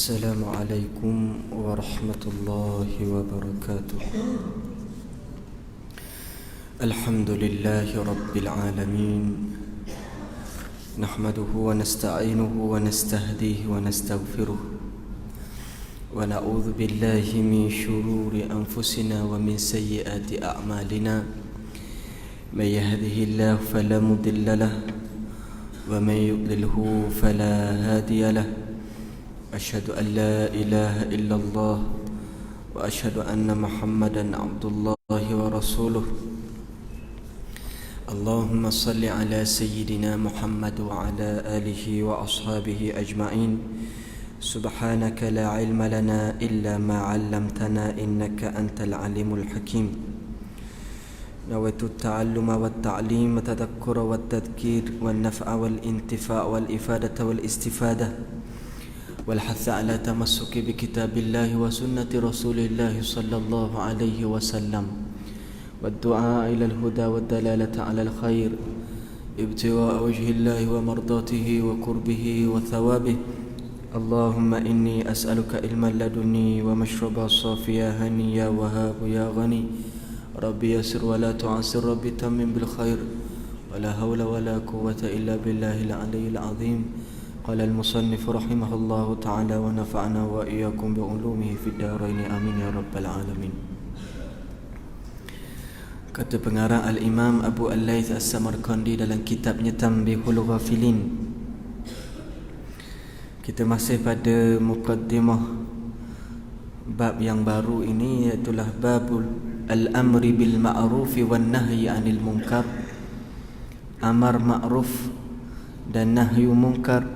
السلام عليكم ورحمة الله وبركاته. الحمد لله رب العالمين، نحمده ونستعينه ونستهديه ونستغفره، ونعوذ بالله من شرور أنفسنا ومن سيئات أعمالنا. من يهده الله فلا مضل له، ومن يضلله فلا هادي له. أشهد أن لا إله إلا الله، وأشهد أن محمدا عبد الله ورسوله. اللهم صل على سيدنا محمد وعلى آله وأصحابه أجمعين. سبحانك لا علم لنا إلا ما علمتنا إنك أنت العليم الحكيم. نويت التعلم والتعليم والتذكر والتذكير والنفع والانتفاع والإفادة والاستفادة، والحث على تمسك بكتاب الله وسنة رسول الله صلى الله عليه وسلم، والدعاء إلى الهدى والدلالة على الخير، ابتغاء وجه الله ومرضاته وقربه وثوابه. اللهم إني أسألك علما لدني ومشربا صافيا هنيا وهاب يا غني. ربي يسر ولا تعسر، ربي تمم بالخير، ولا حول ولا قوة إلا بالله العلي العظيم. قال المصنف رحمه الله تعالى ونفعنا وإياكم بعلومه في الدارين آمين يا رب العالمين. Kata pengarang Al-Imam Abu Al-Layth As-Samarqandi dalam kitabnya Tanbihul Ghafilin. Kita masih pada muqaddimah bab yang baru ini, iaitulah babul al-amri bil ma'rufi wan nahyi 'anil munkar. Amar ma'ruf dan nahyu munkar,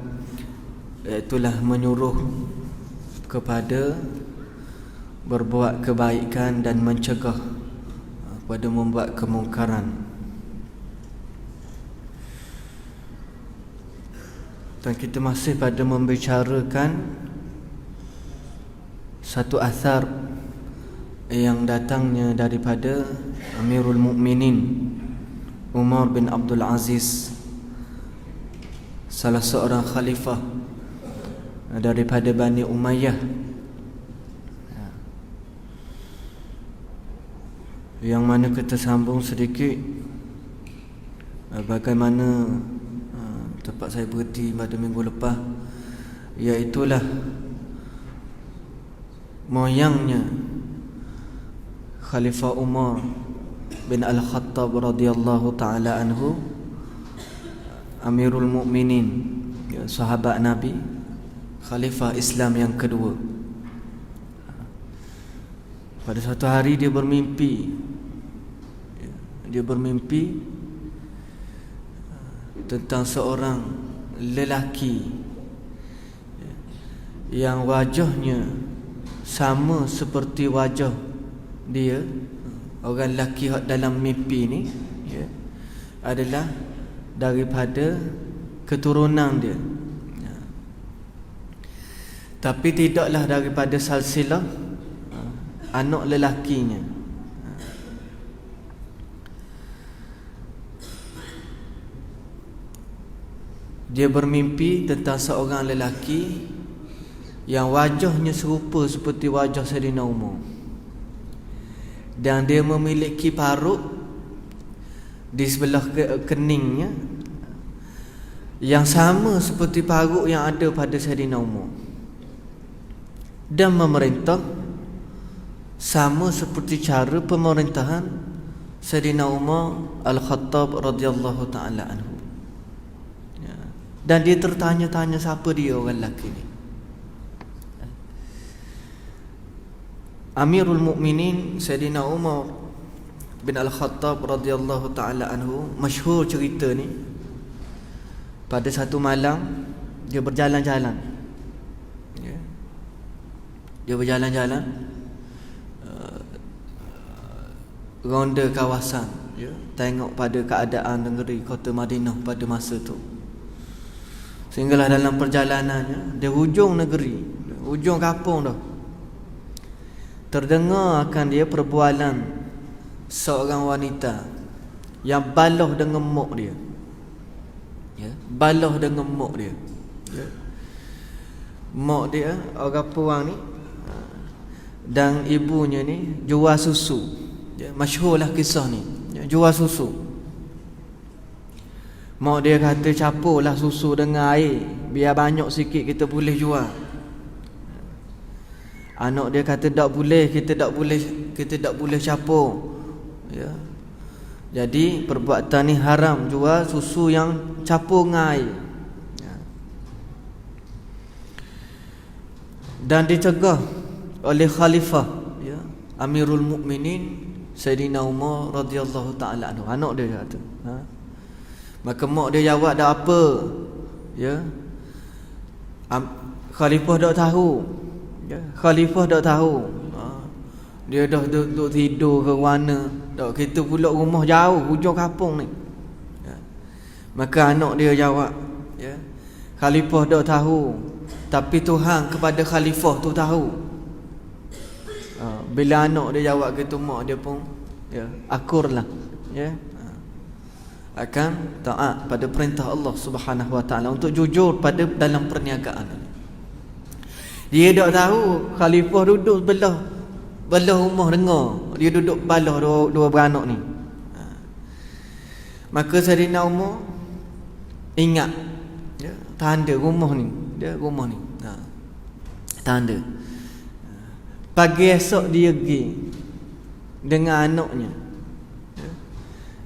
iaitulah menyuruh kepada berbuat kebaikan dan mencegah pada membuat kemungkaran. Dan kita masih pada membicarakan satu asar yang datangnya daripada Amirul Mukminin Umar bin Abdul Aziz, salah seorang khalifah daripada Bani Umayyah, yang mana kita sambung sedikit bagaimana tempat saya berhenti pada minggu lepas, iaitulah moyangnya Khalifah Umar bin Al-Khattab radhiyallahu ta'ala anhu, Amirul Mukminin, sahabat Nabi, Khalifah Islam yang kedua. Pada suatu hari dia bermimpi tentang seorang lelaki yang wajahnya sama seperti wajah dia. Orang lelaki dalam mimpi ni adalah daripada keturunan dia, tapi tidaklah daripada silsilah anak lelakinya. Dia bermimpi tentang seorang lelaki yang wajahnya serupa seperti wajah Sayyidina Umar, dan dia memiliki parut di sebelah keningnya yang sama seperti parut yang ada pada Sayyidina Umar, dan memerintah sama seperti cara pemerintahan Sayyidina Umar Al-Khattab radhiyallahu ta'ala anhu. Dan dia tertanya-tanya siapa dia orang lelaki ni. Amirul Mukminin Sayyidina Umar bin Al-Khattab radhiyallahu ta'ala anhu, masyhur cerita ni, pada satu malam dia berjalan-jalan. Dia berjalan-jalan ronda kawasan, tengok pada keadaan negeri kota Madinah pada masa tu. Sehinggalah dalam perjalanannya, dia hujung negeri, hujung kampung dah, terdengar akan dia perbualan seorang wanita yang baloh dengan muk dia. Baloh dengan muk dia. mak dia orang puang ni dan ibunya ni jual susu. Masyhurlah kisah ni. Jual susu. Mak dia kata campurlah susu dengan air, biar banyak sikit kita boleh jual. Anak dia kata tak boleh, kita tak boleh campur. Ya. Jadi perbuatan ni haram, jual susu yang campur dengan air. Ya. Dan dicegah oleh khalifah, ya, Amirul Mukminin Sayyidina Umar radhiyallahu taala anhu. Anak dia kata, maka mak dia jawab, dah apa? Ya. Khalifah tak tahu. Ya, khalifah tak tahu. Dia dah duduk tidur ke mana. Tak, kita pula rumah jauh hujung kampung ni. Ya. Maka anak dia jawab, ya, khalifah tak tahu, tapi Tuhan kepada khalifah tu tahu. Bila anak dia jawab gitu, mak dia pun, ya, akurlah, ya, akan taat pada perintah Allah Subhanahu Wa Taala untuk jujur pada dalam perniagaan. Dia tak tahu khalifah duduk belah rumah dengar. Dia duduk balah dua beranak ni. Maka Sayyidina Umar ingat, ya, tanda rumah ni. Dia rumah ni. Tanda. Pagi esok dia pergi dengan anaknya.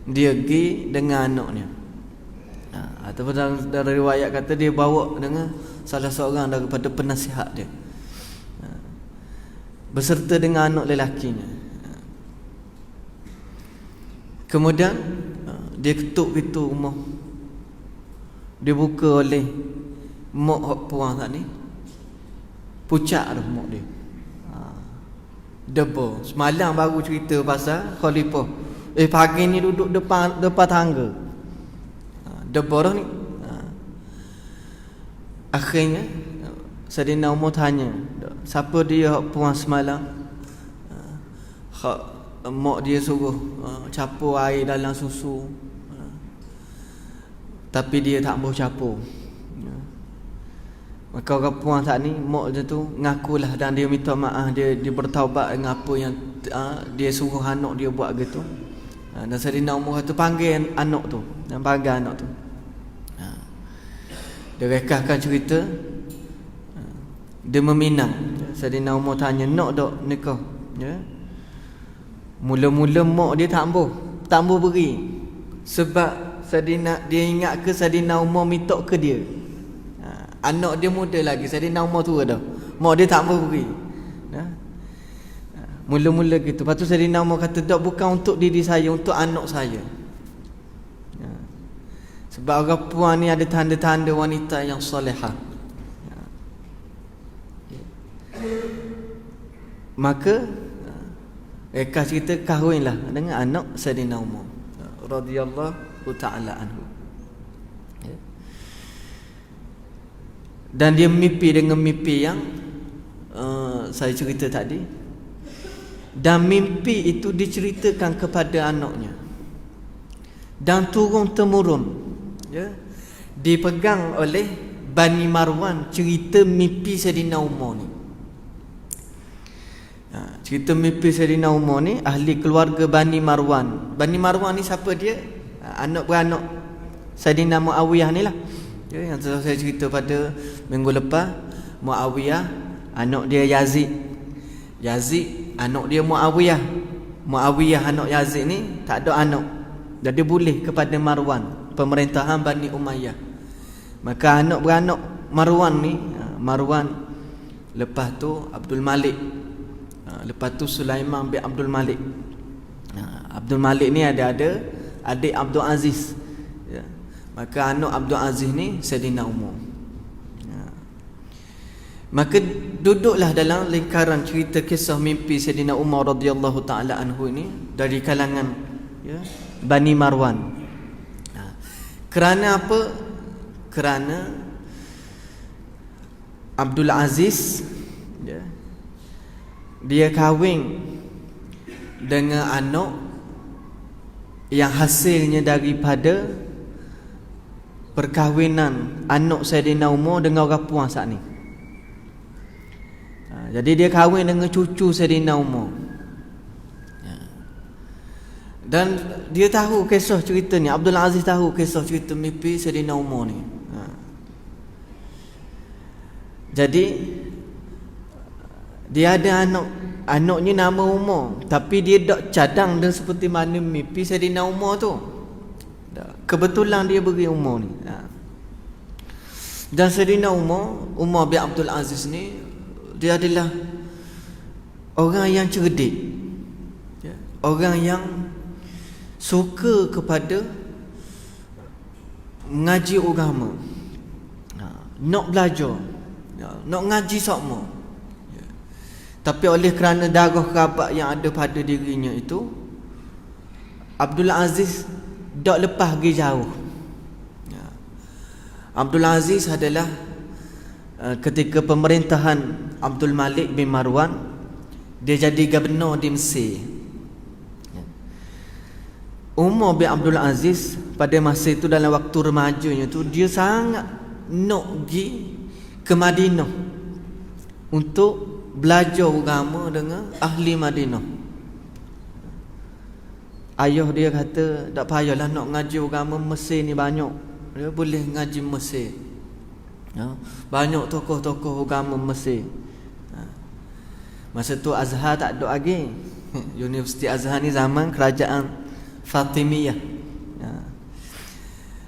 Dia pergi dengan anaknya. Ataupun dalam riwayat kata dia bawa dengan salah seorang daripada penasihat dia, beserta dengan anak lelakinya. Kemudian dia ketuk pintu rumah. Dia buka oleh mak hak puang tak ni. Pucak dah mak dia. Deba. Semalam baru cerita pasal khalifah. Pagi ni duduk depan tangga. Deba dah ni. Akhirnya Sayyidina Umar tanya, siapa dia hak puang semalam? Mak dia suruh campur air dalam susu, tapi dia tak boleh campur. Maka orang puang tak ni, mak dia tu ngakulah dan dia minta maaf, dia bertaubat dengan apa yang dia suruh anak dia buat gitu. Dan Sayyidina Umar kata panggil anak tu, dan panggil anak tu. Dia rekahkan cerita. Dia meminang. Sayyidina Umar tanya, nak tak nikah? Ya. Mula-mula mak dia tak boleh beri. Sebab dia ingat ke Sayyidina Umar minta ke dia. Anak dia muda lagi, Sayyidina Umar tua dah. Mak dia tak boleh beri. Mula-mula gitu. Lepas tu Sayyidina Umar kata, tak, bukan untuk diri saya, untuk anak saya. Sebab orang puan ni ada tanda-tanda wanita yang solehah. Maka mereka cerita kahwinlah dengan anak Sayyidina Umar radhiyallahu ta'ala anhu. Dan dia mimpi dengan mimpi yang saya cerita tadi. Dan mimpi itu diceritakan kepada anaknya. Dan turun-temurun, ya, dipegang oleh Bani Marwan cerita mimpi Sayyidina Umar ni. Cerita mimpi Sayyidina Umar ni ahli keluarga Bani Marwan. Bani Marwan ni siapa dia? Anak beranak Sayyidina Muawiyah ni lah, ya, yang telah saya cerita pada minggu lepas. Muawiyah anak dia Yazid, Yazid anak dia Muawiyah, Muawiyah anak Yazid ni tak ada anak, jadi boleh kepada Marwan, pemerintahan Bani Umayyah. Maka anak beranak Marwan ni, Marwan, lepas tu Abdul Malik, lepas tu Sulaiman bin Abdul Malik. Abdul Malik ni ada adik Abdul Aziz, ya. Maka anak Abdul Aziz ni Sayyidina Umar. Maka duduklah dalam lingkaran cerita kisah mimpi Sayyidina Umar radhiyallahu taala anhu ini dari kalangan, ya, Bani Marwan. Kerana apa? Kerana Abdul Aziz, ya, dia kahwin dengan anak yang hasilnya daripada perkahwinan anak Sayyidina Umar dengan orang puang saat ni. Jadi dia kahwin dengan cucu Saidina Umar. Dan dia tahu kisah cerita ni. Abdul Aziz tahu kisah cerita mimpi Saidina Umar ni. Jadi dia ada anaknya nama Umar, tapi dia tak cadang dan seperti mana mimpi Saidina Umar tu. Kebetulan dia beri Umar ni. Dan Saidina Umar bin Abdul Aziz ni, dia adalah orang yang cerdik, orang yang suka kepada mengaji agama, nak belajar, nak ngaji sokmo. Tapi oleh kerana darah kerabat yang ada pada dirinya itu, Abdul Aziz tak lepas pergi jauh. Abdul Aziz adalah ketika pemerintahan Abdul Malik bin Marwan, dia jadi gubernur di Mesir. Umar bin Abdul Aziz pada masa itu, dalam waktu remajanya tu, dia sangat nak pergi ke Madinah untuk belajar agama dengan ahli Madinah. Ayah dia kata, tak payahlah nak ngaji agama Mesir ni banyak. Dia boleh ngaji Mesir. Banyak tokoh-tokoh agama Mesir. Masa tu Azhar tak ada lagi. Universiti Azhar ni zaman kerajaan Fatimiyah.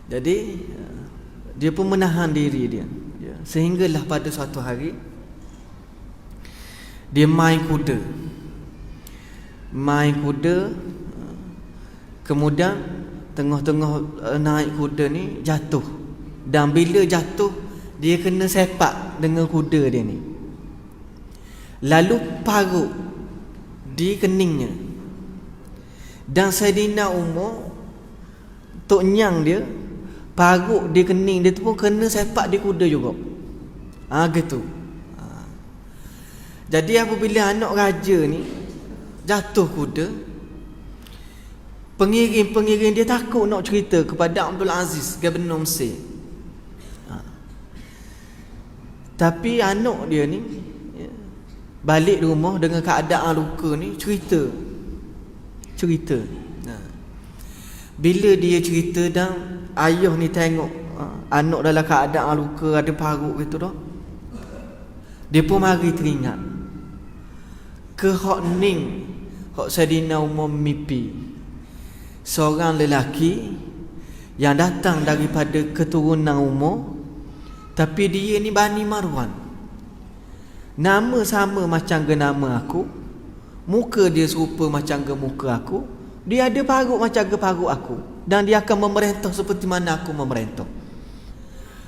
Jadi dia pun menahan diri dia. Sehinggalah pada suatu hari dia main kuda. Kemudian tengah-tengah naik kuda ni jatuh. Dan bila jatuh, dia kena sepak dengan kuda dia ni. Lalu parut di keningnya. Dan Saidina Umar, tok nyang dia, parut di kening dia tu pun kena sepak di kuda juga. Gitu. Jadi apabila anak raja ni jatuh kuda, pengiring-pengiring dia takut nak cerita kepada Abdul Aziz, gubernur Mesir. Tapi anak dia ni balik rumah dengan keadaan luka ni, cerita. Bila dia cerita dan ayah ni tengok anak dalam keadaan luka, ada parut gitu dah, dia pun mari teringat ke hak ning, hak Saidina Umar mimpi seorang lelaki yang datang daripada keturunan Umar, tapi dia ni Bani Marwan. Nama sama macam ke nama aku, muka dia serupa macam ke muka aku, dia ada parut macam ke parut aku, dan dia akan memerintah seperti mana aku memerintah.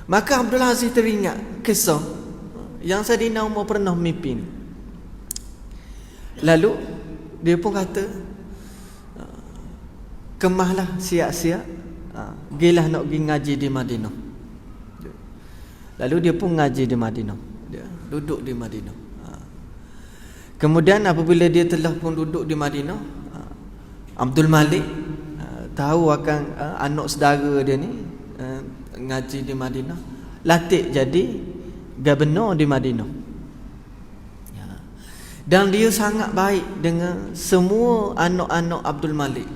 Maka Abdul Aziz teringat kisah yang Saidina Umar pernah mimpi ni. Lalu dia pun kata, kemahlah siap-siap, gilah nak pergi ngaji di Madinah. Lalu dia pun ngaji di Madinah. Dia duduk di Madinah. Kemudian apabila dia telah pun duduk di Madinah, Abdul Malik tahu akan anak saudara dia ni ngaji di Madinah, latih jadi gubernur di Madinah. Dan dia sangat baik dengan semua anak-anak Abdul Malik.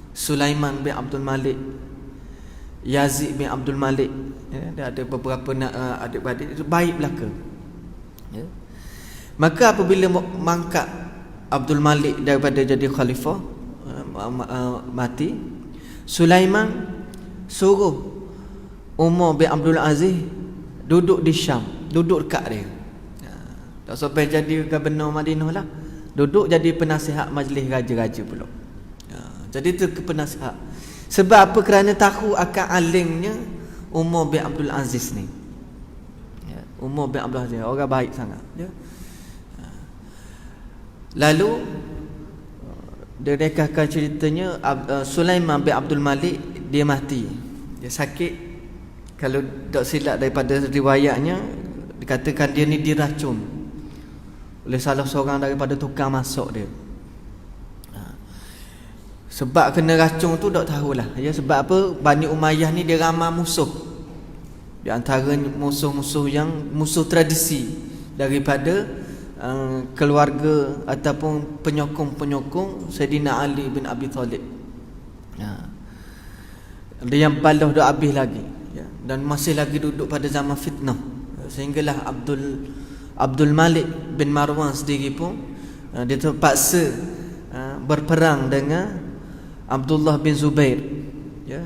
Sulaiman bin Abdul Malik, Yazid bin Abdul Malik, dia ada beberapa adik-beradik, baik belaka. Maka apabila mangkat Abdul Malik daripada jadi khalifah, mati, Sulaiman suruh Umar bin Abdul Aziz duduk di Syam, duduk dekat dia. Tak sampai jadi gubernur Madinah lah, duduk jadi penasihat majlis raja-raja pula. Jadi itu penasihat. Sebab apa? Kerana tahu akan alimnya Umar bin Abdul Aziz ni. Umar bin Abdul Aziz orang baik sangat. Lalu dia rekahkan ceritanya, Sulaiman bin Abdul Malik dia mati. Dia sakit. Kalau tak silap daripada riwayatnya, dikatakan dia ni diracun oleh salah seorang daripada tukang masak dia. Sebab kena racun tu tak tahulah. Sebab apa? Bani Umayyah ni dia ramai musuh. Di antara musuh-musuh yang musuh tradisi daripada keluarga ataupun penyokong-penyokong Sayyidina Ali bin Abi Talib. Dia yang balas dah habis lagi, dan masih lagi duduk pada zaman fitnah, sehinggalah Abdul Malik bin Marwan sendiri pun dia terpaksa berperang dengan Abdullah bin Zubair,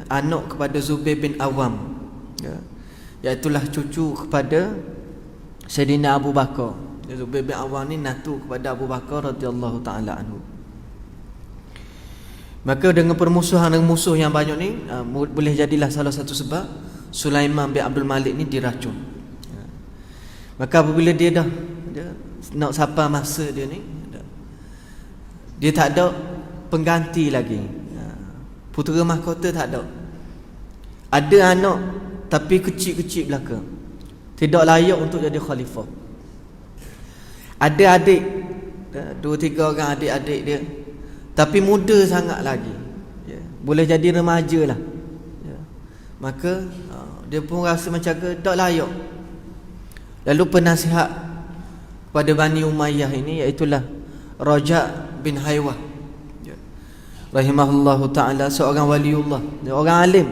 anak kepada Zubair bin Awam, iaitulah cucu kepada Sayyidina Abu Bakar. Zubair bin Awam ni natu kepada Abu Bakar radhiyallahu taala anhu. Maka dengan permusuhan dengan musuh yang banyak ni, boleh jadilah salah satu sebab Sulaiman bin Abdul Malik ni diracun. Maka apabila dia nak sampai masa dia ni, dia tak ada pengganti lagi. Putera mahkota tak ada. Ada anak tapi kecil-kecil belaka, tidak layak untuk jadi khalifah. Ada adik, 2-3 orang adik-adik dia, tapi muda sangat lagi, boleh jadi remaja lah. Maka dia pun rasa macam tak layak. Lalu penasihat kepada Bani Umayyah ini, iaitulah Raja' bin Haywah rahimahullahu ta'ala, seorang waliullah, orang alim.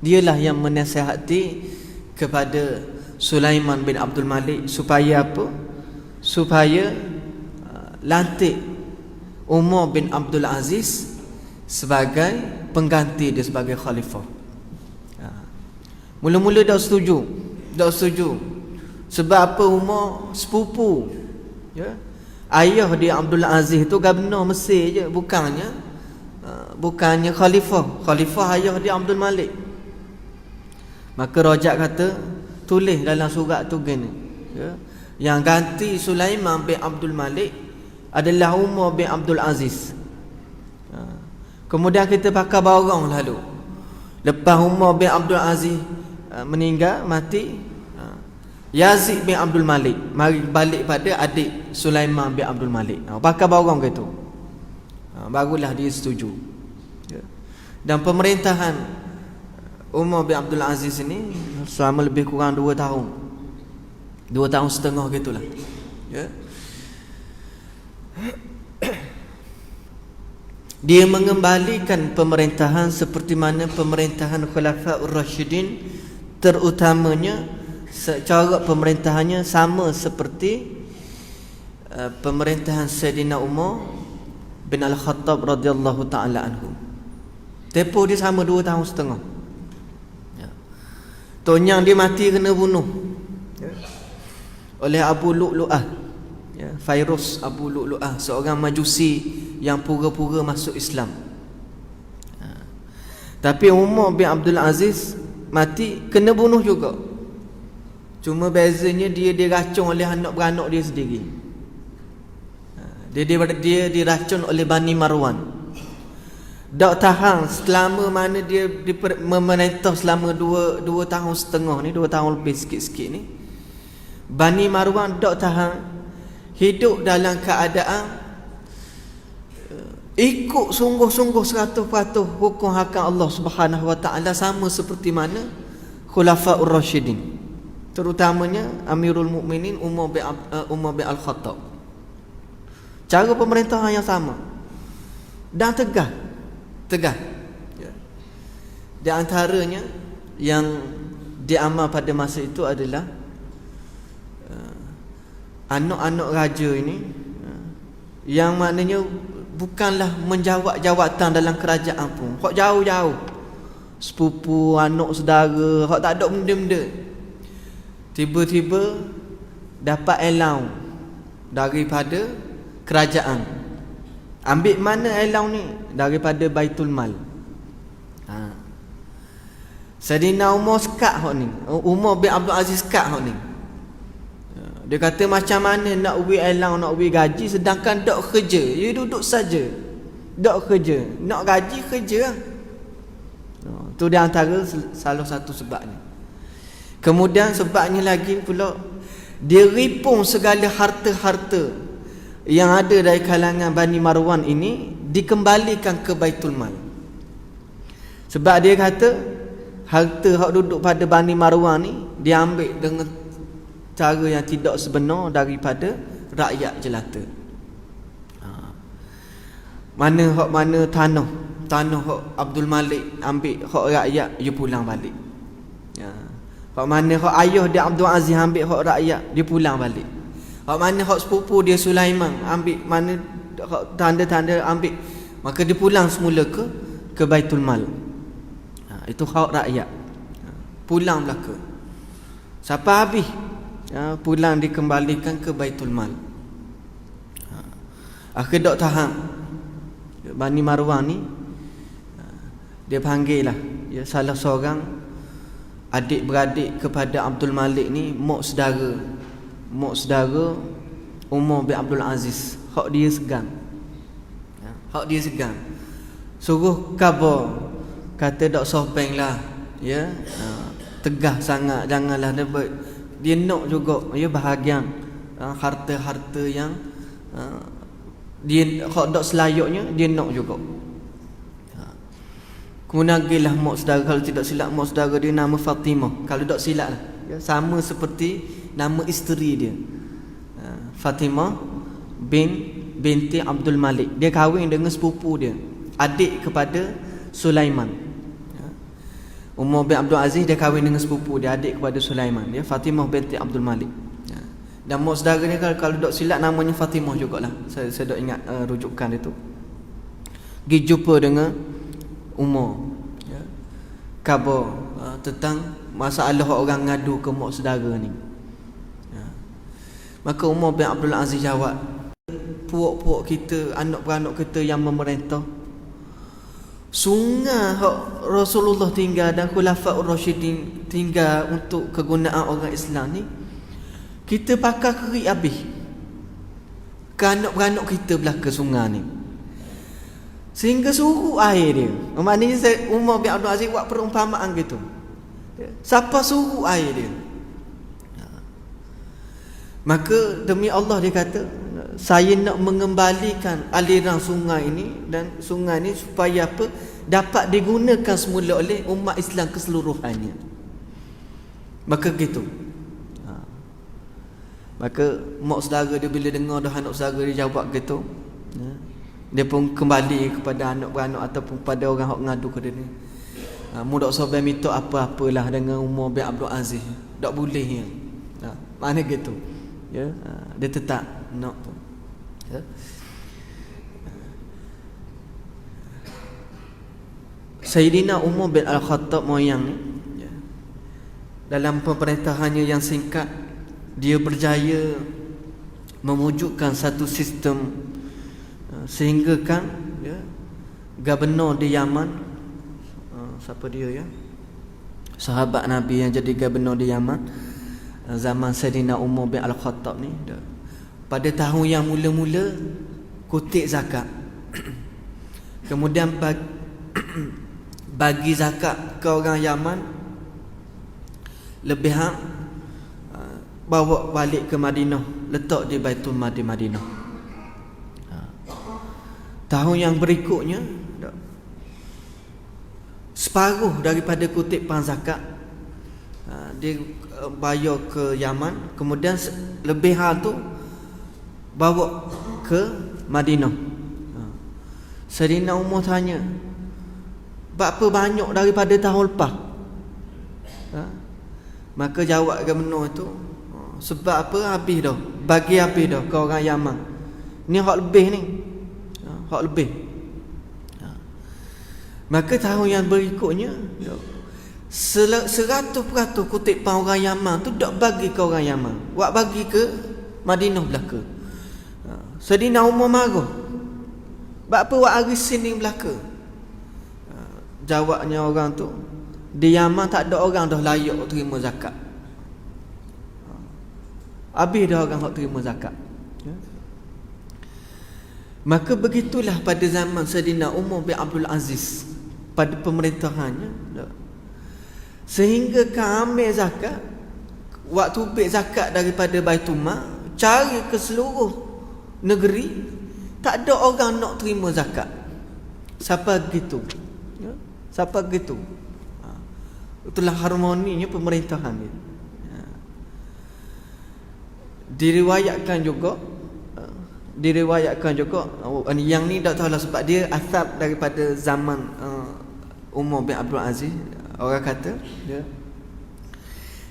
Dialah yang menasihati kepada Sulaiman bin Abdul Malik supaya apa? Supaya lantik Umar bin Abdul Aziz sebagai pengganti dia sebagai khalifah. Mula-mula tak setuju. Sebab apa? Umar sepupu, ayah dia Abdul Aziz tu Gubernur Mesir je, bukannya khalifah. Khalifah ayah dia Abdul Malik. Maka Rajab kata, tulis dalam surat tu gini, yang ganti Sulaiman bin Abdul Malik adalah Umar bin Abdul Aziz. Kemudian kita pakai barang lalu. Lepas Umar bin Abdul Aziz mati, Yazid bin Abdul Malik mari balik pada adik Sulaiman bin Abdul Malik. Pakai barang gitu. Barulah dia setuju. Dan pemerintahan Umar bin Abdul Aziz ini selama lebih kurang 2 tahun. 2 tahun setengah gitulah. Dia mengembalikan pemerintahan seperti mana pemerintahan Khulafaur Rasyidin, terutamanya cara pemerintahannya sama seperti pemerintahan Sayyidina Umar bin Al-Khattab radhiyallahu taala anhu. Tempoh dia sama 2 tahun setengah. Tonyang dia mati kena bunuh oleh Abu Lu'lu'ah, Fairuz Abu Lu'lu'ah, seorang majusi yang pura-pura masuk Islam. Tapi Umar bin Abdul Aziz mati kena bunuh juga. Cuma bezanya dia diracun oleh anak beranak dia sendiri. Dia diracun oleh Bani Marwan. Tak tahan selama mana dia memerintah selama 2 tahun setengah ni, 2 tahun lebih sikit-sikit ni. Bani Marwan tak tahan, hidup dalam keadaan ikut sungguh-sungguh 100% hukum hakam Allah Subhanahu wa taala, sama seperti mana Khulafaur Rasyidin, terutamanya Amirul Mukminin Umar bin Al-Khattab. Cara pemerintahan yang sama dan tegas. Di antaranya yang diamal pada masa itu adalah anak-anak raja ini, yang maknanya bukanlah menjawab jawatan dalam kerajaan pun, hak jauh-jauh, sepupu, anak saudara, hak tak ada benda-benda. Tiba-tiba dapat allowance daripada kerajaan. Ambil mana allowance ni? Daripada Baitul Mal. Sayyidina Umar sekat hak ni. Umar bin Abdul Aziz sekat hak ni. Dia kata macam mana nak ubi allowance, nak ubi gaji, sedangkan tak kerja. You duduk saja, tak kerja. Nak gaji kerja. Itu di antara salah satu sebabnya. Kemudian sebabnya lagi pula, dia ripung segala harta-harta yang ada dari kalangan Bani Marwan ini, dikembalikan ke Baitul Mal. Sebab dia kata harta hak duduk pada Bani Marwan ni diambil dengan cara yang tidak sebenar daripada rakyat jelata. Mana tanah hak Abdul Malik ambil hak rakyat, dia pulang balik. Hak mana hak ayah dia Abdul Aziz ambil hak rakyat, dia pulang balik. Hak mana hak sepupu dia Sulaiman ambil, mana hak tanda-tanda ambil, maka dia pulang semula ke Baitul Mal. Itu hak rakyat. Pulang belaka. Sampai habis, pulang dikembalikan ke Baitul Mal. Akhir dok tahan Bani Marwan ni, dia panggil lah salah seorang adik-beradik kepada Abdul Malik ni, mak saudara Umar bin Abdul Aziz. Hak dia segan, suruh khabar, kata dok sompeng lah, tegah sangat, janganlah dia nak juga bahagian harta-harta yang dia hak dok selayaknya, dia nak juga. Kemudian gilah mak saudara, kalau tidak silap mak saudara dia nama Fatimah, kalau dok silap lah, sama seperti nama isteri dia, Fatimah binti Abdul Malik. Dia kahwin dengan sepupu dia, adik kepada Sulaiman. Umar bin Abdul Aziz dia kahwin dengan sepupu dia, adik kepada Sulaiman, Fatimah binti Abdul Malik. Dan mak saudara ni kalau dok silap namanya Fatimah jugalah. Saya dok ingat rujukan dia tu. Pergi jumpa dengan Umar, khabar tentang masalah orang ngadu ke mak saudara ni. Maka Umar bin Abdul Aziz jawab, puak-puak kita, anak-beranak kita yang memerintah, sungai hak Rasulullah tinggal dan Khulafaur Rasyidin tinggal untuk kegunaan orang Islam ni, kita pakai kerik habis ke anak-beranak kita belaka sungai ni, sehingga suruh air dia. Maknanya Umar bin Abdul Aziz buat perumpamaan gitu, siapa suruh air dia. Maka demi Allah dia kata, saya nak mengembalikan aliran sungai ini, dan sungai ini supaya apa? Dapat digunakan semula oleh umat Islam keseluruhannya. Maka gitu. Maka mak saudara dia bila dengar dah anak saudara dia jawab gitu, dia pun kembali kepada anak-beranak ataupun kepada orang hak ngadu ke dia ni. Mudak sahabat minta apa-apalah dengan Umar bin Abdul Aziz, tak boleh. Mana gitu. Dia tetap nak tu. Sayyidina Umar bin Al-Khattab moyang ni, dalam pemerintahannya yang singkat, dia berjaya mewujudkan satu sistem sehingga kan gubernur di Yaman, siapa dia sahabat Nabi yang jadi gubernur di Yaman zaman Sayyidina Umar bin Al-Khattab ni, pada tahun yang mula-mula kutip zakat, kemudian bagi zakat ke orang Yaman, lebih bawa balik ke Madinah, letak di Baitul Mal di Madinah. Tahun yang berikutnya, separuh daripada kutipan zakat dia bayar ke Yaman, kemudian lebih tu bawa ke Madinah. Sayyidina Umar tanya, berapa banyak daripada tahun lepas? Maka jawab gubernur itu, sebab apa? Habis dah, bagi habis dah ke orang Yaman. Ni hak lebih ni, hak lebih. Maka tahun yang berikutnya 100% kutipan orang Yaman tu tak bagi ke orang Yaman, buat bagi ke Madinah belaka. Sayyidina Umar marah, buat apa buat arisin ni belaka? Jawabnya orang tu, di Yaman tak ada orang dah layak terima zakat. Habis dah orang hak terima zakat. Maka begitulah pada zaman Sayyidina Umar bin Abdul Aziz, pada pemerintahannya, sehingga ambil zakat, waktu ambil zakat daripada Baitul Mal, cari ke seluruh negeri, tak ada orang nak terima zakat. Siapa gitu? Siapa gitu? Itulah harmoninya pemerintahan ni. Diriwayatkan juga yang ni tak tahulah sebab dia asal daripada zaman Umar bin Abdul Aziz. Orang kata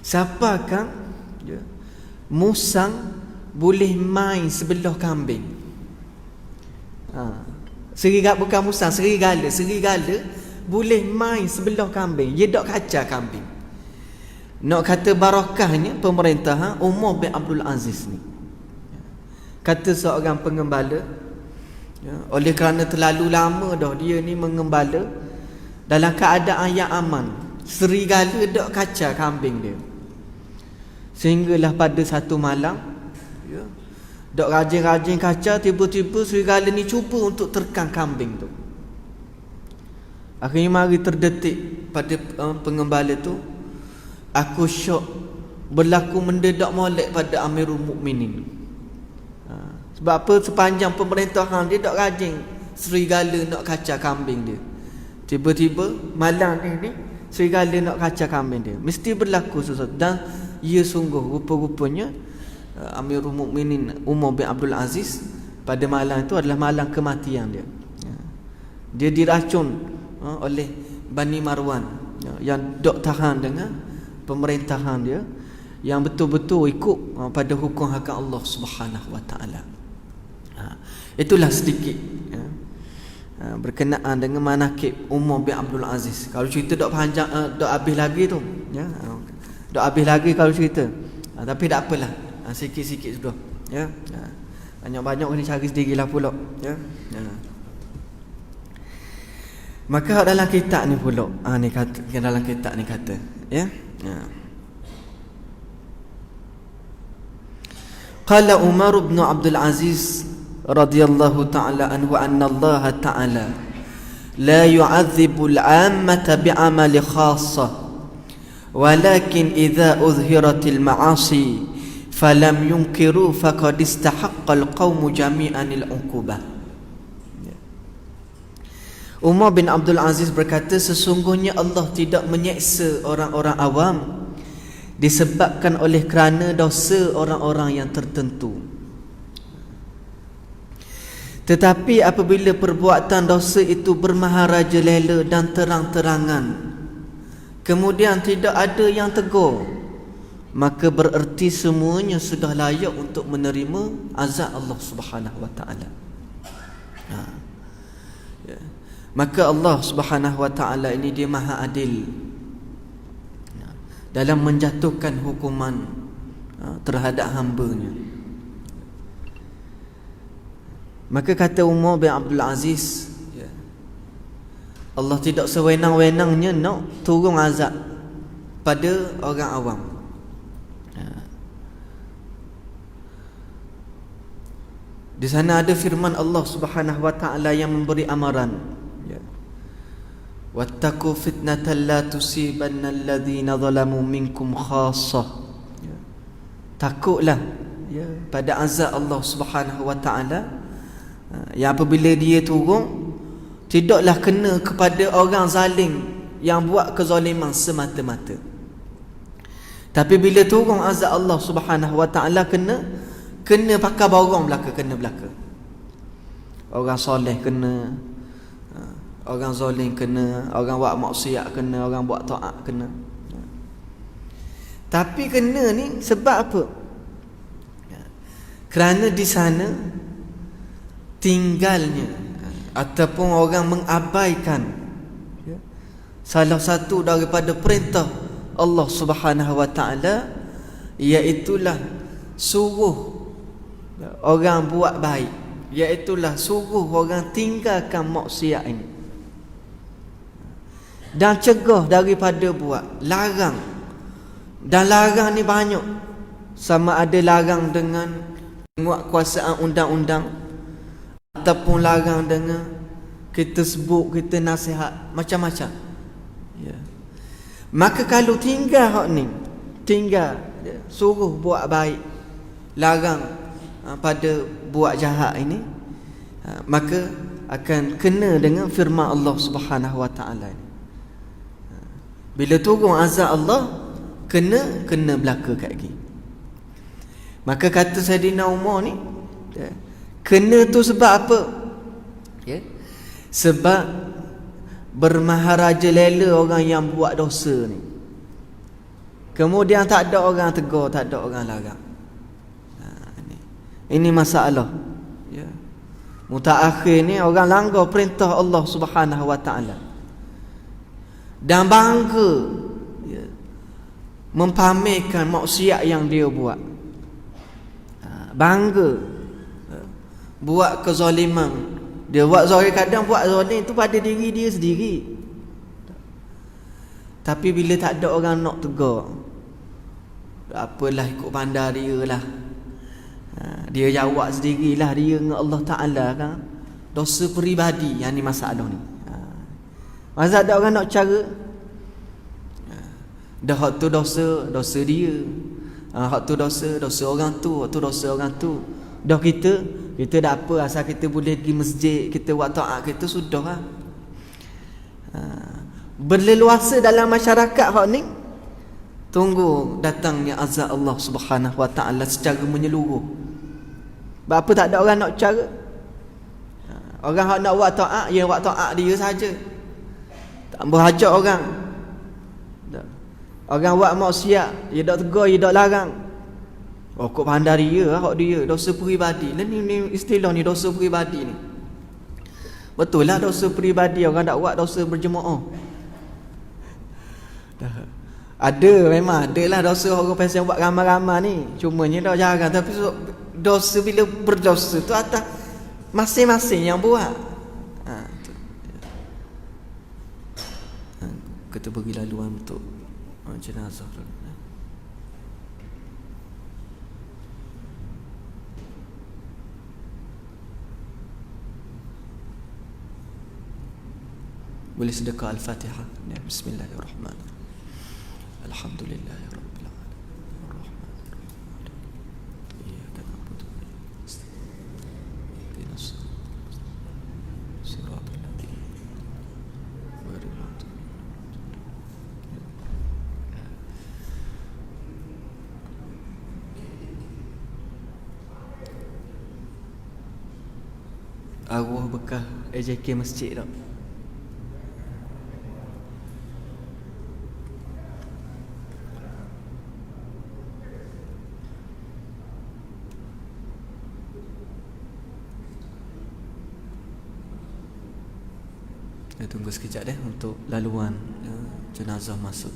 siapakah musang boleh main sebelah kambing. Serigala, bukan musang, serigala boleh main sebelah kambing. Dia tak kacau kambing. Nak kata barakahnya pemerintahan Umar bin Abdul Aziz ni. Kata seorang pengembala, oleh kerana terlalu lama dah dia ni mengembala dalam keadaan yang aman, serigala tak kacau kambing dia. Sehinggalah pada satu malam, dok rajin-rajin kacau, tiba-tiba serigala ni cuba untuk terkam kambing tu. Akhirnya mari terdetik pada pengembala tu, aku syok berlaku mendadak molek pada Amirul Mukminin. Sebab apa? Sepanjang pemerintahan dia tak rajin serigala nak kacau kambing dia. Tiba-tiba malam ni serigala nak kacau kambing dia. Mesti berlaku sesuatu. Dan ia sungguh rupa-rupanya Amirul Mukminin Umar bin Abdul Aziz pada malam itu adalah malam kematian dia. Dia diracun oleh Bani Marwan yang dok tahan dengan pemerintahan dia, yang betul-betul ikut pada hukum hak Allah Subhanahu wa taala. Itulah sedikit berkenaan dengan manakib Umar bin Abdul Aziz. Kalau cerita dok panjang, dok habis lagi tu, dok habis lagi kalau cerita. Tapi tak apalah, sikit-sikit sudah, banyak-banyak kena cari sendirilah pula, Maka dalam kitab ni pula, ni kata, dalam kitab ni kata, Qala Umar bin Abdul Aziz radhiyallahu ta'ala anhu anna Allah ta'ala la yu'adzibu al-'ammata bi'amali khassah walakin idza udhhiratil ma'asi falam yunkiru faqad istahaqqa al-qawmu jami'an al-'uqubah. Umar bin Abdul Aziz berkata, sesungguhnya Allah tidak menyeksa orang-orang awam disebabkan oleh kerana dosa orang-orang yang tertentu. Tetapi apabila perbuatan dosa itu bermaharajalela dan terang-terangan, kemudian tidak ada yang tegur, maka bererti semuanya sudah layak untuk menerima azab Allah Subhanahu wa taala. Maka Allah Subhanahu wa taala ini dia Maha Adil dalam menjatuhkan hukuman terhadap hamba-Nya. Maka kata Umar bin Abdul Aziz, Allah tidak sewenang-wenangnya nak turun azab pada orang awam. Di sana ada firman Allah Subhanahu wa taala yang memberi amaran, wattaqu fitnatan la tusibanna alladhina zalamu minkum khassah. Takutlah pada azab Allah Subhanahu wa taala yang apabila dia turun tidaklah kena kepada orang zalim yang buat kezaliman semata-mata. Tapi bila turun azab Allah Subhanahu wa taala kena pakai borong belaka, kena belaka. Orang soleh kena, orang zalim kena, orang buat maksiat kena, orang buat taat kena. Tapi kena ni sebab apa? Kerana di sana tinggalnya ataupun orang mengabaikan salah satu daripada perintah Allah Subhanahu wa taala, iaitulah suruh orang buat baik, iaitulah suruh orang tinggalkan maksiat ini dan cegah daripada buat, larang. Dan larang ni banyak, sama ada larang dengan penguatkuasaan undang-undang ataupun larang dengan kita sebut, kita nasihat, macam-macam. Maka kalau tinggal hak ni, tinggal suruh buat baik, larang pada buat jahat ini, maka akan kena dengan firman Allah Subhanahu wa taala ini. Bila turun azab Allah, kena belaka kat lagi. Maka kata Saidina Umar ni, kena tu sebab apa? Sebab bermaharaja lela orang yang buat dosa ni. Kemudian tak ada orang tegur, tak ada orang larang. Ini masalah. Mutaakhir ni orang langgar perintah Allah Subhanahu wa taala. Dan bangga mempamerkan maksiat yang dia buat. Bangga buat kezaliman. Dia buat zalim, kadang buat zalim tu pada diri dia sendiri. Tapi bila tak ada orang nak tegur, apalah ikut pandai dia lah. Dia jawab sendirilah dia dengan Allah Ta'ala kan. Dosa peribadi yang ni masalah ni. Masa ada orang nak cara, dah hak tu dosa dia. Hak tu dosa orang tu, hak tu dosa orang tu. Dah kita dah apa, asal kita boleh pergi masjid, kita buat taat kita sudah lah. Berleluasa dalam masyarakat hak ni. Tunggu datangnya azab Allah Subhanahu wa taala secara menyeluruh. Sebab apa tak ada orang nak cara? Orang hak nak buat taat, dia buat taat dia saja. Tak berhajat orang. Orang buat maksiat, dia dak tegur, dia dak larang. Oh, kok pandai dia, hak dia dosa peribadi. Ni istilah ni dosa peribadi ni. Betul lah dosa peribadi, orang tak buat dosa berjemaah. Ada, memang ada lah dosa orang pasal buat ramai-ramai ni. Cumanya dah jarang. Tapi dosa bila berdosa tu atas masing-masing yang buat. Kita bagi laluan untuk jenazah. Boleh sedekah Al-Fatihah. Bismillahirrahmanirrahim. Alhamdulillahirabbil alamin. Arrahmanirrahim. Iyyaka na'budu wa iyyaka nasta'in. Ihdinas siratal ladzina ghairil maghdubi. Arwah bekas AJK masjid tak? Tunggu sekejap untuk laluan jenazah masuk.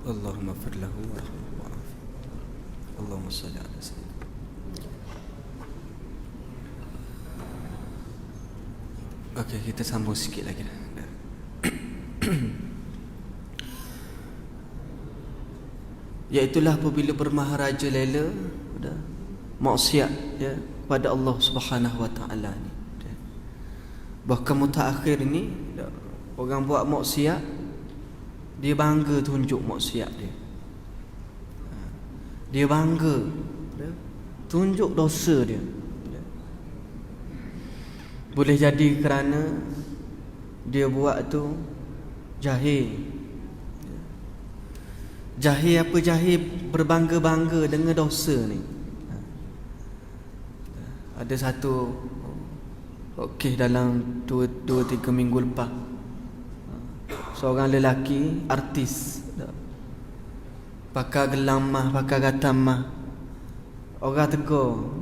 Allahumma ighfir lahu warhamhu wa'afi. Allahumma shalli ala sayyidina. Okey, kita sambung sikit lagi. Iaitulah apabila bermaharaja lela maksiat kepada Allah Subhanahu wa taala ni. Bahkan mutaakhir ni orang buat maksiat, dia bangga tunjuk maksiat dia. Dia bangga tunjuk dosa dia. Boleh jadi kerana dia buat tu jahil. Jahil apa jahil? Berbangga-bangga dengan dosa ni. Ada satu okey dalam 2-3 minggu lepas, seorang lelaki artis pakai gelang mah, pakai gatam mah. Orang tegur,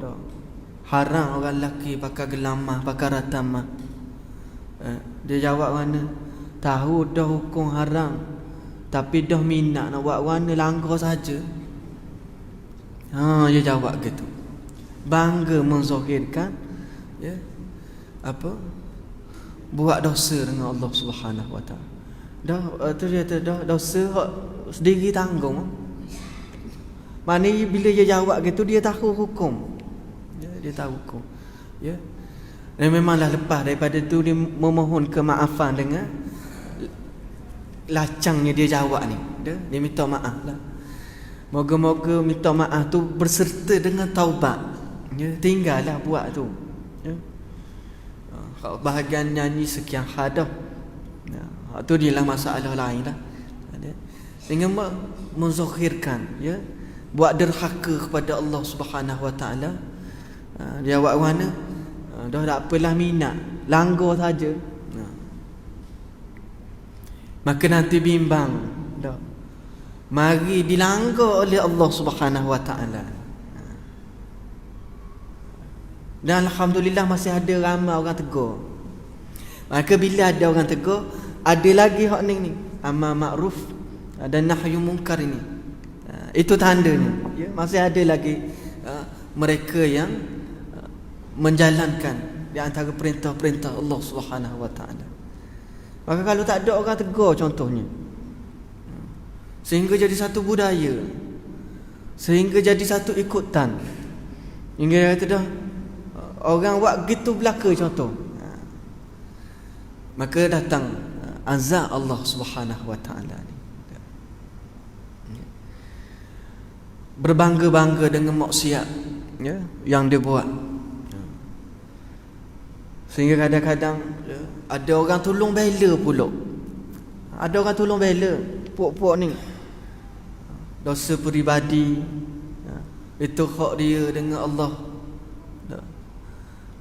haram orang lelaki pakai gelang mah, pakai ratam mah. Dia jawab mana? Tahu dah hukum haram, tapi dah minat nak buat warna langgar saja. Dia jawab gitu. Bangga menzahirkan buat dosa dengan Allah Subhanahu Wa Taala. Tu dia dah dosa hak sendiri tanggung. Mana bila dia jawab gitu, dia tahu hukum. Dia tahu hukum. Dan memanglah lepas daripada tu dia memohon kemaafan dengan lacangnya dia jawab ni. Dia minta maaf lah. Moga-moga minta maaf tu berserta dengan taubat. Tinggallah buat tu. Kalau bahagian nyanyi sekian hadah, tu dia lah masalah lain lah. Dengan menzahirkan, buat derhaka kepada Allah Subhanahu Wa Taala. Dia buat mana? Dah tak apalah minat, langgar saja. Maka nanti bimbang. Mari dilanggar oleh Allah Subhanahu Wa Taala. Dan alhamdulillah masih ada ramai orang tegur. Maka bila ada orang tegur, ada lagi hak ni amal makruf dan nahyu munkar ini. Itu tandanya, masih ada lagi mereka yang menjalankan di antara perintah-perintah Allah Subhanahu Wa Taala. Maka kalau tak ada orang tegur contohnya, sehingga jadi satu budaya, sehingga jadi satu ikutan, hingga dia kata dah orang buat gitu belaka contoh, maka datang azab Allah Subhanahu Wa Taala ni. Berbangga-bangga dengan maksiat yang dia buat, sehingga kadang-kadang ada orang tolong bela pula. Ada orang tolong bela puak-puak ni, dosa peribadi, itu hak dia dengan Allah.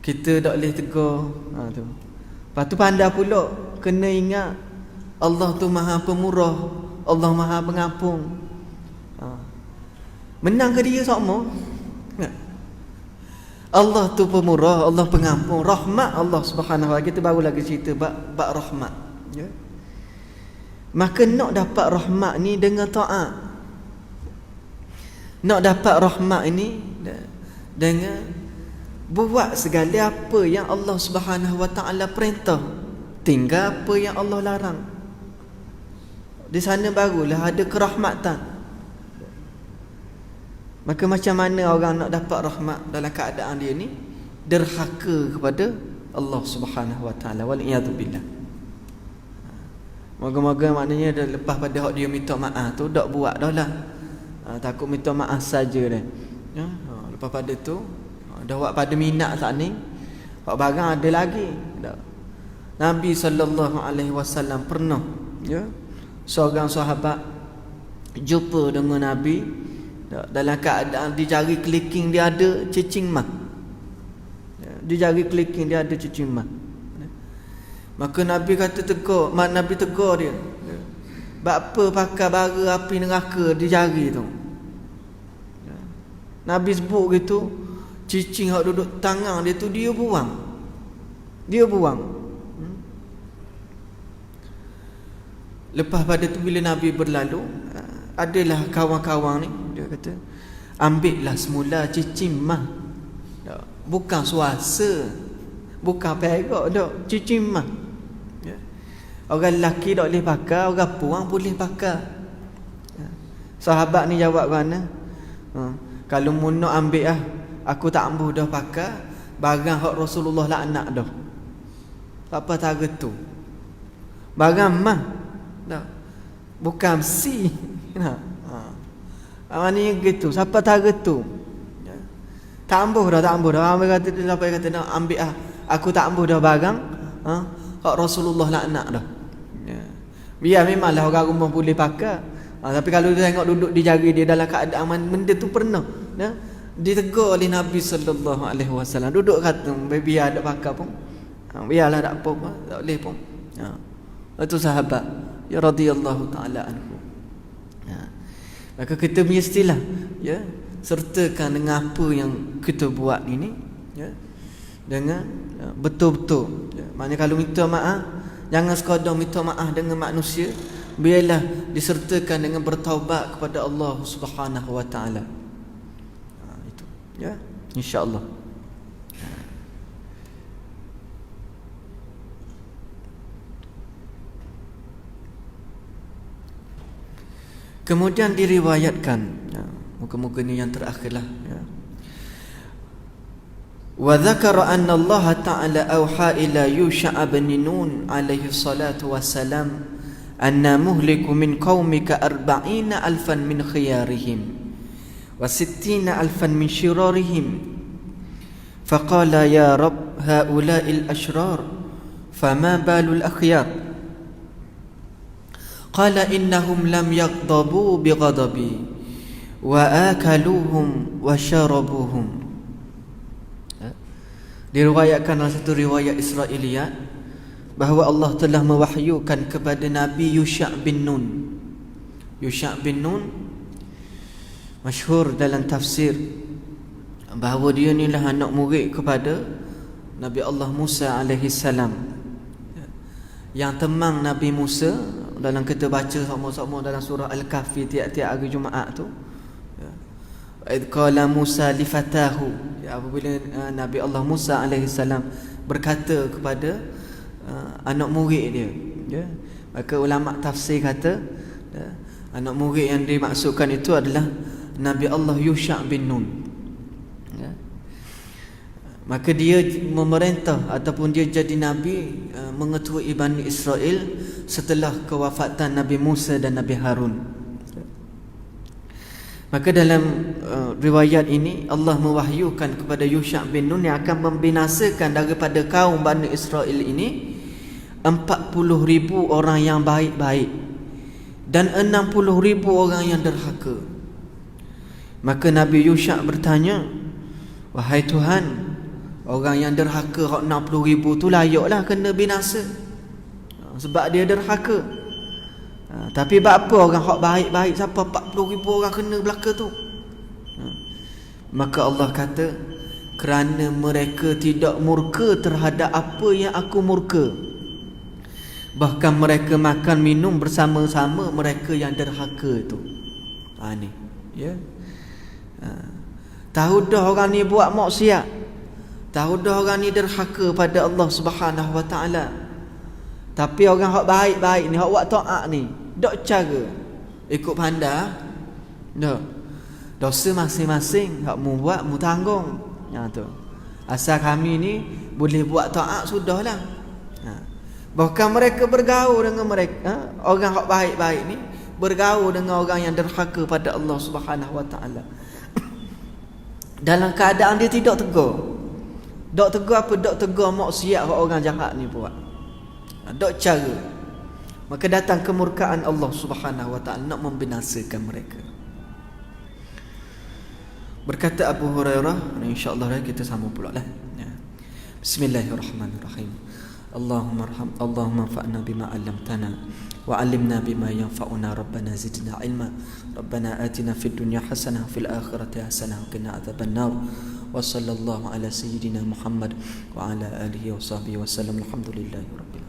Kita tak boleh tegur. Tu. Lepas tu pandai pula, kena ingat Allah tu Maha Pemurah, Allah Maha Pengampun. Menang ke dia sama? Allah tu Pemurah, Allah Pengampun, rahmat Allah Subhanahu Wa Taala. Kita baru lagi cerita bab rahmat. Maka nak dapat rahmat ni dengan taat. Nak dapat rahmat ini dengan buat segala apa yang Allah Subhanahu Wa Taala perintah, tinggal apa yang Allah larang. Di sana barulah ada kerahmatan. Maka macam mana orang nak dapat rahmat dalam keadaan dia ni derhaka kepada Allah Subhanahu Wa Taala, wal iyad billah. Moga-moga maknanya dah lepas pada hak dia minta maaf tu tak buat dah lah. Takut minta maaf saja dah. Lepas pada tu dah buat pada minat saat ni, hak barang ada lagi. Nabi SAW pernah seorang sahabat jumpa dengan Nabi dalam keadaan di jari keliking dia ada cicing mah. Di jari keliking dia ada cicing mah. Maka Nabi kata tegur, Nabi tegur dia. Apa pakai bara api neraka di jari tu? Nabi sebut gitu, cicing hak duduk tangan dia tu dia buang. Lepas pada tu bila Nabi berlalu, adalah kawan-kawan ni, dia kata, ambillah semula cicing mah. Bukan suasa, bukan perak dak, cicing mah. Orang lelaki tak boleh pakai, orang perempuan boleh pakai. Sahabat ni jawab mana? Kalau mu nak ambil aku tak ambuh dah pakai barang hak Rasulullah laknat dah. Apa tahu tu? Barang mah dah. Bukan si. Maknanya gitu. Siapa tahu tu? Tak ambuh dah. Ambil kata nak ambil aku tak ambuh dah barang hak Rasulullah laknat dah. Ya. Biar memanglah orang rumah boleh pakai. Tapi kalau dia tengok duduk dijaga dia dalam keadaan benda tu pernah ditegur oleh Nabi sallallahu alaihi wasallam. Duduk kata biar ada pakai pun. Biarlah tak apa pun, tak boleh pun. Itu sahabat ya radhiyallahu taala anhu. Maka kita mestilah sertakan dengan apa yang kita buat ini dengan betul-betul. Maknanya kalau minta maaf, jangan sekadar minta maaf dengan manusia, biarlah disertakan dengan bertaubat kepada Allah Subhanahu wa taala. Itu insya-Allah. Kemudian diriwayatkan, muka-muka ni yang terakhirlah. Wa dzakara anna Allah Ta'ala auha ila Yusha' bin Nun alaihi salatu wassalam anna muhliku min qaumika 40,000 min khiyarihim wa 60,000 min shirarihim. Faqala ya Rabb haula'il ashrar fama balul akhyar. Qala innahum lam yaghdabu bighadabi wa akaluhum wa syarabuhum. Diriwayatkan dalam satu riwayat Israiliyat bahawa Allah telah mewahyukan kepada Nabi Yusha' bin Nun. Yusha' bin Nun masyhur dalam tafsir bahawa dia inilah anak murid kepada Nabi Allah Musa alaihi salam, yang temang Nabi Musa. Dalam kita baca sama-sama dalam surah Al-Kahfi tiap-tiap hari Jumaat tu, id qala Musa li fatahu, apabila Nabi Allah Musa alaihi salam berkata kepada anak murid dia, maka ulama tafsir kata anak murid yang dimaksudkan itu adalah Nabi Allah Yusha' bin Nun. Maka dia memerintah ataupun dia jadi Nabi mengetuai Bani Israel setelah kewafatan Nabi Musa dan Nabi Harun. Maka dalam riwayat ini Allah mewahyukan kepada Yusha' bin Nun yang akan membinasakan daripada kaum Bani Israel ini 40,000 orang yang baik-baik dan 60,000 orang yang derhaka. Maka Nabi Yusha' bertanya, wahai Tuhan, orang yang derhaka 60,000 tu layaklah kena binasa sebab dia derhaka. Tapi apa orang hak baik-baik siapa 40,000 orang kena belaka tu? Maka Allah kata, kerana mereka tidak murka terhadap apa yang aku murka, bahkan mereka makan minum bersama-sama mereka yang derhaka itu. Ni tahu dah orang ni buat maksiat, tahu dah orang ni derhaka pada Allah Subhanahu wa taala. Tapi orang hak baik-baik ni, hak buat taat ni, dak cara ikut pandai dak. Dosa masing-masing hak mu buat mu tanggung. Tu. Asal kami ni boleh buat taat sudahlah. Bahkan mereka bergaul dengan mereka, orang hak baik-baik ni bergaul dengan orang yang derhaka pada Allah Subhanahu wa taala. Dalam keadaan dia tidak tegur. Dok tegur apa? Dok tegur maksiat hak orang jahat ni buat. Dok cara. Maka datang kemurkaan Allah Subhanahu wa taala nak membinasakan mereka. Berkata Abu Hurairah, insya-Allah kita sama pula lah. Bismillahirrahmanirrahim. Allahumma anfa'na bima 'allamtana wa 'allimna bima yanfa'una, rabbana zidna 'ilma, rabbana atina fid dunya hasanah fil akhirati hasanah wa qina adzabannar. Wa sallallahu ala sayyidina Muhammad wa ala alihi wa sahbihi wa sallam. Alhamdulillahirabbil